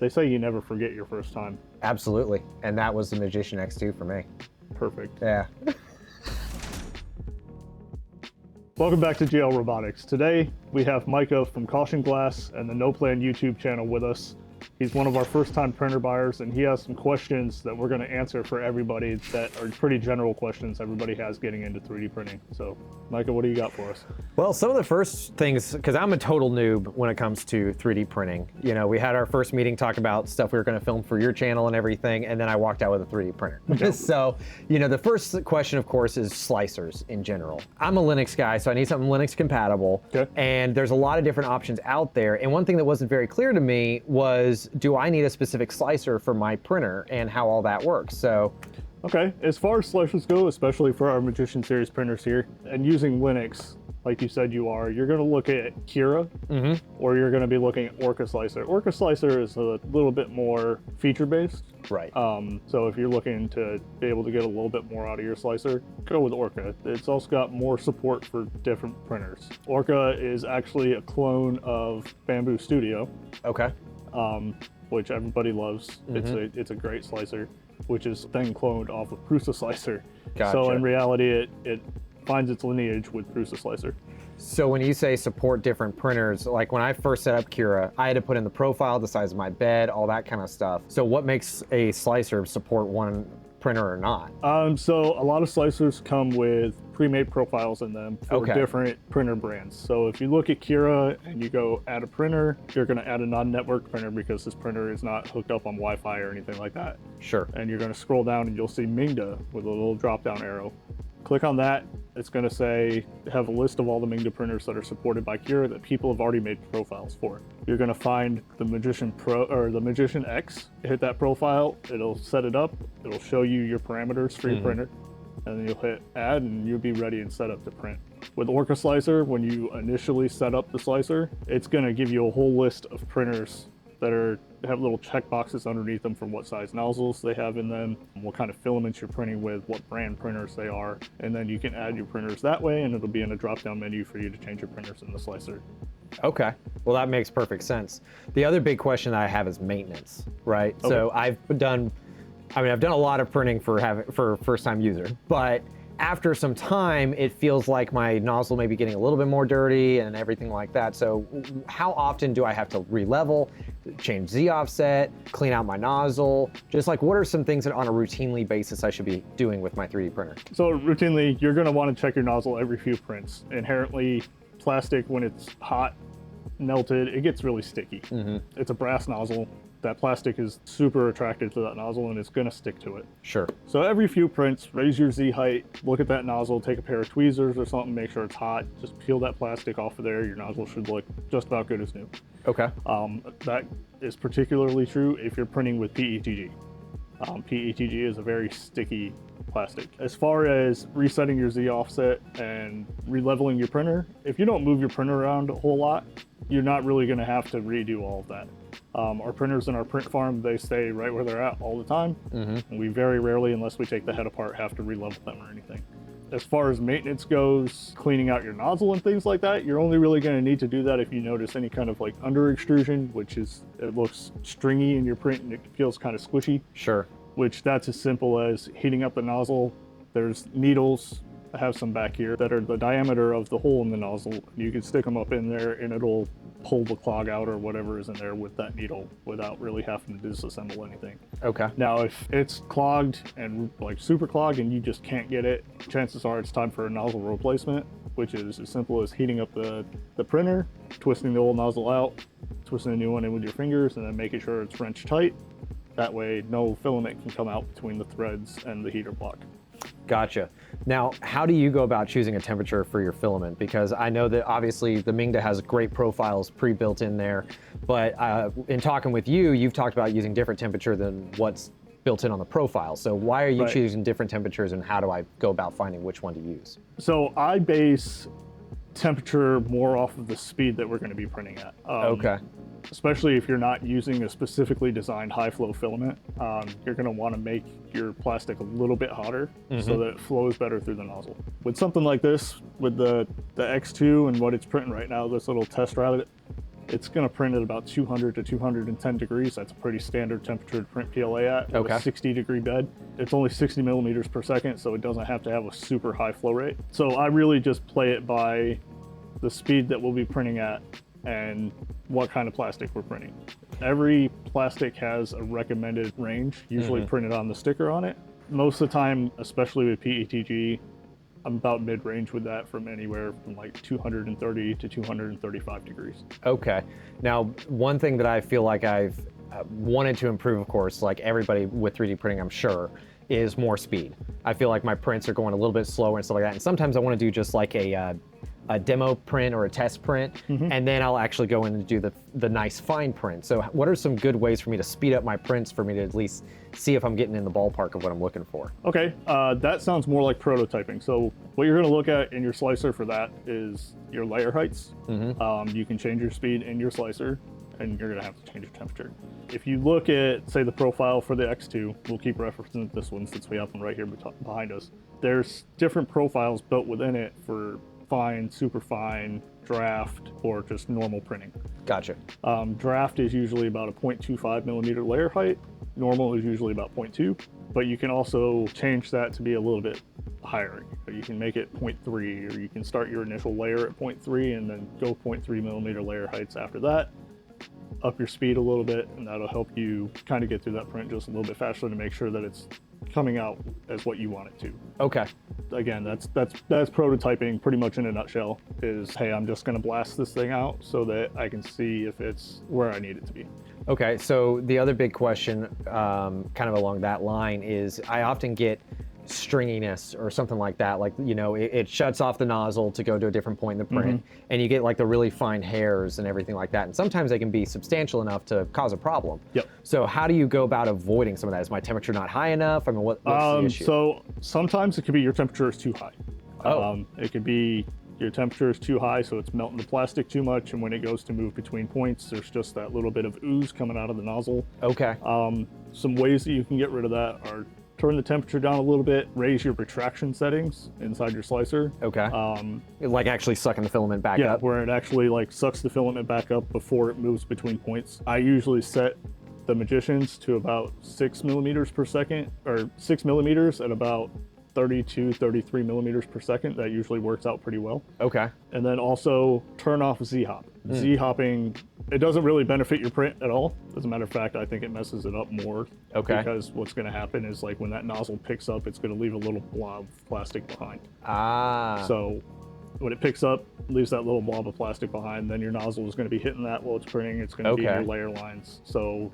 They say you never forget your first time. Absolutely. And that was the Magician X2 for me. Perfect. Yeah. Welcome back to GL Robotics. Today, we have Micah from Caution Glass and the No Plan YouTube channel with us. He's one of our first-time printer buyers, and he has some questions that we're going to answer for everybody that are pretty general questions everybody has getting into 3D printing. So, Micah, what do you got for us? Well, some of the first things, because I'm a total noob when it comes to 3D printing. You know, we had our first meeting talk about stuff we were going to film for your channel and everything, and then I walked out with a 3D printer. Okay. So, you know, the first question, of course, is slicers in general. I'm a Linux guy, so I need something Linux compatible. Okay. And there's a lot of different options out there. And one thing that wasn't very clear to me was, do I need a specific slicer for my printer and how all that works? So, okay, as far as slicers go, especially for our Magician series printers here, and using Linux, like you said you're going to look at Kira, or you're going to be looking at Orca Slicer. Orca Slicer is a little bit more feature-based. Right. So if you're looking to be able to get a little bit more out of your slicer, go with Orca. It's also got more support for different printers. Orca is actually a clone of Bamboo Studio. Okay. Which everybody loves. It's a great slicer, which is then cloned off of Prusa Slicer. Gotcha. So in reality, it finds its lineage with Prusa Slicer. So when you say support different printers, like when I first set up Kira, I had to put in the profile, the size of my bed, all that kind of stuff. So what makes a slicer support one printer or not? So a lot of slicers come with pre-made profiles in them for different printer brands. So if you look at Kira and you go add a printer, you're going to add a non-network printer because this printer is not hooked up on Wi-Fi or anything like that. Sure. And you're going to scroll down and you'll see Mingda with a little drop-down arrow. Click on that. It's going to say, have a list of all the Mingda printers that are supported by Kira that people have already made profiles for. You're going to find the Magician Pro or the Magician X. Hit that profile. It'll set it up. It'll show you your parameters for your printer. And then you'll hit add and you'll be ready and set up to print. With Orca Slicer, when you initially set up the slicer, it's going to give you a whole list of printers that have little check boxes underneath them for what size nozzles they have in them, what kind of filaments you're printing with, what brand printers they are, and then you can add your printers that way and it'll be in a drop-down menu for you to change your printers in the slicer. Okay, well that makes perfect sense. The other big question I have is maintenance, right? Okay. So I've done a lot of printing for first-time user, but after some time, it feels like my nozzle may be getting a little bit more dirty and everything like that. So how often do I have to re-level, change Z offset, clean out my nozzle? Just like, what are some things that on a routinely basis I should be doing with my 3D printer? So routinely, you're gonna wanna check your nozzle every few prints. Inherently, plastic, when it's hot, melted, it gets really sticky. It's a brass nozzle. That plastic is super attracted to that nozzle and it's gonna stick to it. Sure. So every few prints, raise your Z height, look at that nozzle, take a pair of tweezers or something, make sure it's hot, just peel that plastic off of there. Your nozzle should look just about good as new. Okay. That is particularly true if you're printing with PETG. PETG is a very sticky plastic. As far as resetting your Z offset and re-leveling your printer, if you don't move your printer around a whole lot, you're not really gonna have to redo all of that. Our printers in our print farm, they stay right where they're at all the time. And we very rarely, unless we take the head apart, have to re-level them or anything. As far as maintenance goes, cleaning out your nozzle and things like that, you're only really going to need to do that if you notice any kind of like under extrusion, which is, it looks stringy in your print and it feels kind of squishy. Sure. Which that's as simple as heating up the nozzle. There's needles, I have some back here, that are the diameter of the hole in the nozzle. You can stick them up in there and it'll pull the clog out or whatever is in there with that needle without really having to disassemble anything. Okay. Now, if it's clogged and like super clogged and you just can't get it, chances are it's time for a nozzle replacement, which is as simple as heating up the printer, twisting the old nozzle out, twisting a new one in with your fingers, and then making sure it's wrench tight. That way, no filament can come out between the threads and the heater block. Gotcha. Now, how do you go about choosing a temperature for your filament? Because I know that obviously the Mingda has great profiles pre-built in there, but in talking with you, you've talked about using different temperature than what's built in on the profile. So why are you choosing different temperatures and how do I go about finding which one to use? So I base temperature more off of the speed that we're going to be printing at. Okay. Especially if you're not using a specifically designed high flow filament, you're going to want to make your plastic a little bit hotter so that it flows better through the nozzle. With something like this, with the X2 and what it's printing right now, this little test rabbit, it's going to print at about 200 to 210 degrees. That's a pretty standard temperature to print PLA at. With Okay. a 60-degree bed. It's only 60 millimeters per second, so it doesn't have to have a super high flow rate. So I really just play it by the speed that we'll be printing at and what kind of plastic we're printing. Every plastic has a recommended range, usually printed on the sticker on it. Most of the time, especially with PETG, I'm about mid-range with that, from anywhere from like 230 to 235 degrees. Okay. Now, one thing that I feel like I've wanted to improve, of course, like everybody with 3D printing, I'm sure, is more speed. I feel like my prints are going a little bit slower and stuff like that. And sometimes I want to do just like a demo print or a test print, and then I'll actually go in and do the nice fine print. So what are some good ways for me to speed up my prints for me to at least see if I'm getting in the ballpark of what I'm looking for? Okay, that sounds more like prototyping. So what you're going to look at in your slicer for that is your layer heights. You can change your speed in your slicer, and you're going to have to change your temperature. If you look at, say, the profile for the X2, we'll keep referencing this one since we have one right here behind us. There's different profiles built within it for fine, super fine, draft, or just normal printing. Gotcha. Draft is usually about a 0.25 millimeter layer height. Normal is usually about 0.2, but you can also change that to be a little bit higher. You can make it 0.3, or you can start your initial layer at 0.3 and then go 0.3 millimeter layer heights after that. Up your speed a little bit, and that'll help you kind of get through that print just a little bit faster to make sure that it's coming out as what you want it to. Okay. Again, that's prototyping pretty much in a nutshell. Is, hey, I'm just going to blast this thing out so that I can see if it's where I need it to be. Okay, so the other big question, kind of along that line, is I often get stringiness or something like that. Like, you know, it shuts off the nozzle to go to a different point in the print, and you get like the really fine hairs and everything like that. And sometimes they can be substantial enough to cause a problem. Yep. So how do you go about avoiding some of that? Is my temperature not high enough? I mean, what's the issue? So sometimes it could be your temperature is too high. It could be your temperature is too high, so it's melting the plastic too much, and when it goes to move between points, there's just that little bit of ooze coming out of the nozzle. Okay. Some ways that you can get rid of that are turn the temperature down a little bit, raise your retraction settings inside your slicer. Okay. Like actually sucking the filament back Yeah, up? where it actually like sucks the filament back up before it moves between points. I usually set the Magicians to about 6 millimeters per second, or 6 millimeters at about 32, 33 millimeters per second. That usually works out pretty well. Okay. And then also turn off Z-hop. Z-hopping, it doesn't really benefit your print at all. As a matter of fact, I think it messes it up more. Okay. Because what's going to happen is, like, when that nozzle picks up, it's going to leave a little blob of plastic behind. Ah. So when it picks up, leaves that little blob of plastic behind, then your nozzle is going to be hitting that while it's printing. It's going to be in your layer lines. So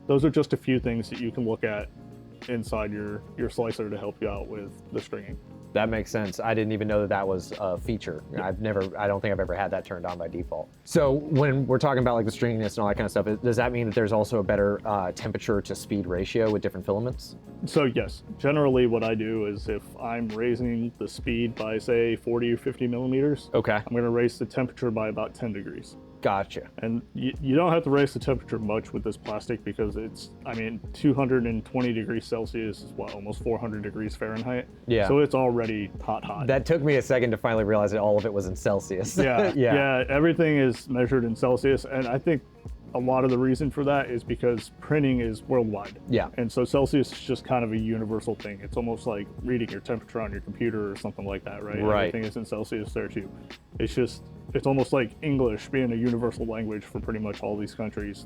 those are just a few things that you can look at inside your slicer to help you out with the stringing. That makes sense. I didn't even know that that was a feature. I don't think I've ever had that turned on by default. So when we're talking about like the stringiness and all that kind of stuff, does that mean that there's also a better temperature to speed ratio with different filaments? So yes, generally what I do is if I'm raising the speed by say 40 or 50 millimeters, Okay. I'm going to raise the temperature by about 10 degrees. Gotcha. And you don't have to raise the temperature much with this plastic because it's, I mean, 220 degrees Celsius is what, almost 400 degrees Fahrenheit? Yeah. So it's already hot. That took me a second to finally realize that all of it was in Celsius. Yeah, Yeah. yeah, everything is measured in Celsius. And I think a lot of the reason for that is because printing is worldwide. Yeah. And so Celsius is just kind of a universal thing. It's almost like reading your temperature on your computer or something like that, right? Right. Everything is in Celsius there too. It's almost like English being a universal language for pretty much all these countries.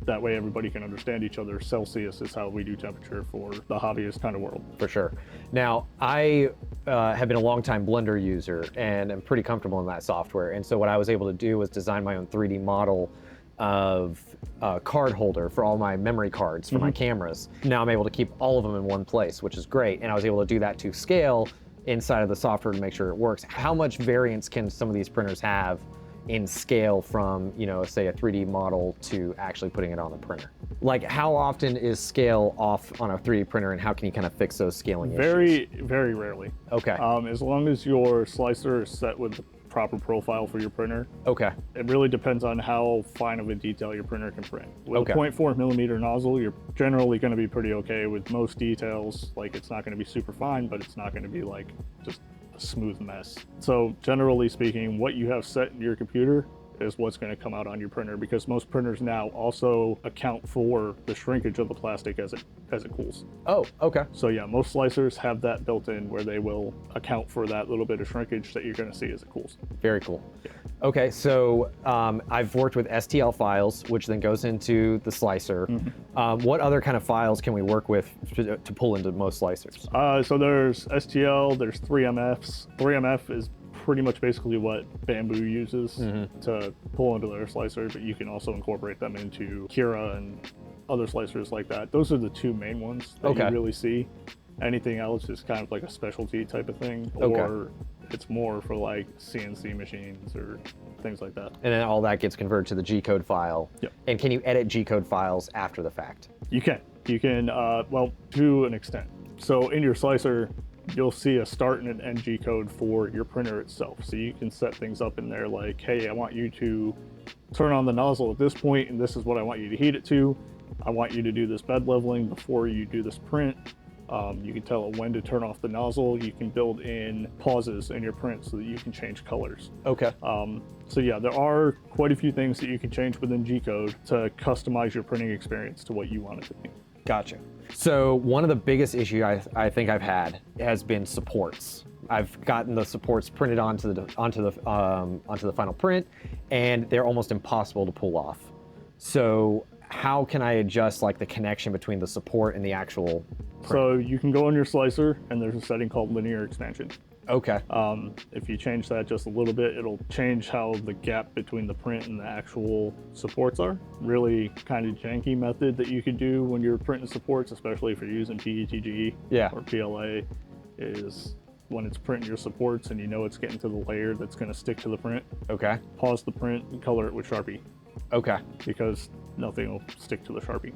That way everybody can understand each other. Celsius is how we do temperature for the hobbyist kind of world. For sure. Now, I have been a long-time Blender user and I'm pretty comfortable in that software. And so what I was able to do was design my own 3D model of a card holder for all my memory cards for my cameras. Now I'm able to keep all of them in one place, which is great. And I was able to do that to scale inside of the software to make sure it works. How much variance can some of these printers have in scale from, you know, say a 3D model to actually putting it on the printer? Like, how often is scale off on a 3D printer and how can you kind of fix those scaling issues? Very, very rarely. Okay. As long as your slicer is set with the proper profile for your printer. Okay. It really depends on how fine of a detail your printer can print. With Okay. a 0.4 millimeter nozzle, you're generally going to be pretty okay with most details. Like, it's not going to be super fine, but it's not going to be like just a smooth mess. So generally speaking, what you have set in your computer is what's going to come out on your printer, because most printers now also account for the shrinkage of the plastic as it cools. Oh, okay. So yeah, most slicers have that built in where they will account for that little bit of shrinkage that you're going to see as it cools. Very cool. Yeah. Okay, so I've worked with STL files, which then goes into the slicer. What other kind of files can we work with to pull into most slicers? So there's STL, there's 3MFs. 3MF is pretty much basically what Bamboo uses to pull into their slicer, but you can also incorporate them into Kira and other slicers like that. Those are the two main ones that you really see. Anything else is kind of like a specialty type of thing, or it's more for like CNC machines or things like that. And then all that gets converted to the G-code file. Yep. And can you edit G-code files after the fact? You can, well, to an extent. So in your slicer, you'll see a start and an end G code for your printer itself. So you can set things up in there like, hey, I want you to turn on the nozzle at this point, and this is what I want you to heat it to. I want you to do this bed leveling before you do this print. You can tell it when to turn off the nozzle. You can build in pauses in your print so that you can change colors. Okay. So yeah, there are quite a few things that you can change within G-code to customize your printing experience to what you want it to be. Gotcha. So one of the biggest issues I think I've had has been supports. I've gotten the supports printed onto the final print, and they're almost impossible to pull off. So how can I adjust like the connection between the support and the actual print? So you can go on your slicer, and there's a setting called linear expansion. Okay. If you change that just a little bit, it'll change how the gap between the print and the actual supports are. Really kind of janky method that you could do when you're printing supports, especially if you're using PETG or PLA, is when it's printing your supports and you know it's getting to the layer that's going to stick to the print. Okay. Pause the print and color it with Sharpie. Okay. Because nothing will stick to the Sharpie.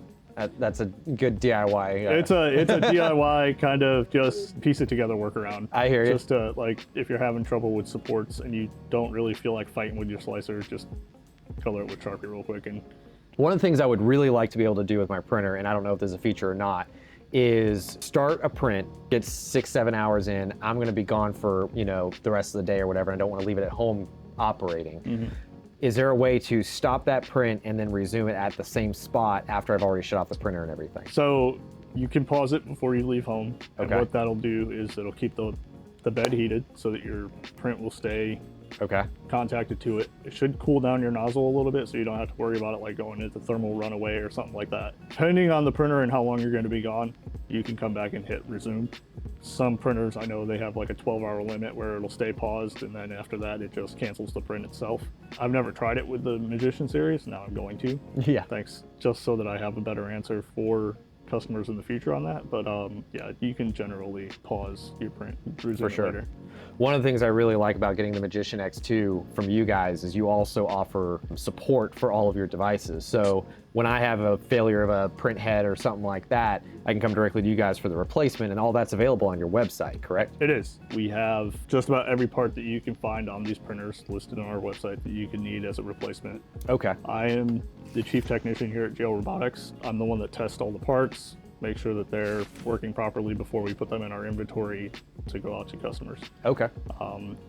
That's a good DIY. It's a DIY kind of just piece it together workaround. I hear you. Just to, like, if you're having trouble with supports and you don't really feel like fighting with your slicer, just color it with Sharpie real quick. And one of the things I would really like to be able to do with my printer, and I don't know if there's a feature or not, is start a print, get 6-7 hours in. I'm going to be gone for the rest of the day or whatever, and I don't want to leave it at home operating. Is there a way to stop that print and then resume it at the same spot after I've already shut off the printer and everything? So you can pause it before you leave home. And what that'll do is it'll keep the bed heated so that your print will stay contacted to it. It should cool down your nozzle a little bit so you don't have to worry about it like going into thermal runaway or something like that. Depending on the printer and how long you're going to be gone, you can come back and hit resume. Some printers, I know they have like a 12-hour limit where it'll stay paused, and then after that it just cancels the print itself. I've never tried it with the Magician series. Now I'm going to. Yeah. Thanks. Just so that I have a better answer for customers in the future on that. But yeah, you can generally pause your print, resume it later. One of the things I really like about getting the Magician X2 from you guys is you also offer support for all of your devices. So when I have a failure of a print head or something like that, I can come directly to you guys for the replacement, and all that's available on your website, correct? It is. We have just about every part that you can find on these printers listed on our website that you can need as a replacement. Okay. I am the chief technician here at GL Robotics. I'm the one that tests all the parts, make sure that they're working properly before we put them in our inventory to go out to customers. Okay.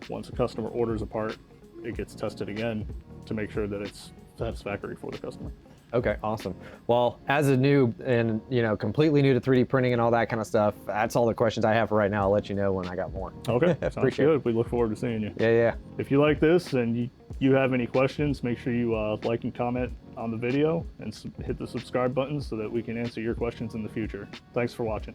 Once a customer orders a part, it gets tested again to make sure that it's satisfactory for the customer. Okay, awesome. Well, as a noob and completely new to 3D printing and all that kind of stuff, that's all the questions I have for right now. I'll let you know when I got more. Okay, sounds good. We look forward to seeing you. Yeah. If you like this and you have any questions, make sure you like and comment on the video and hit the subscribe button so that we can answer your questions in the future. Thanks for watching.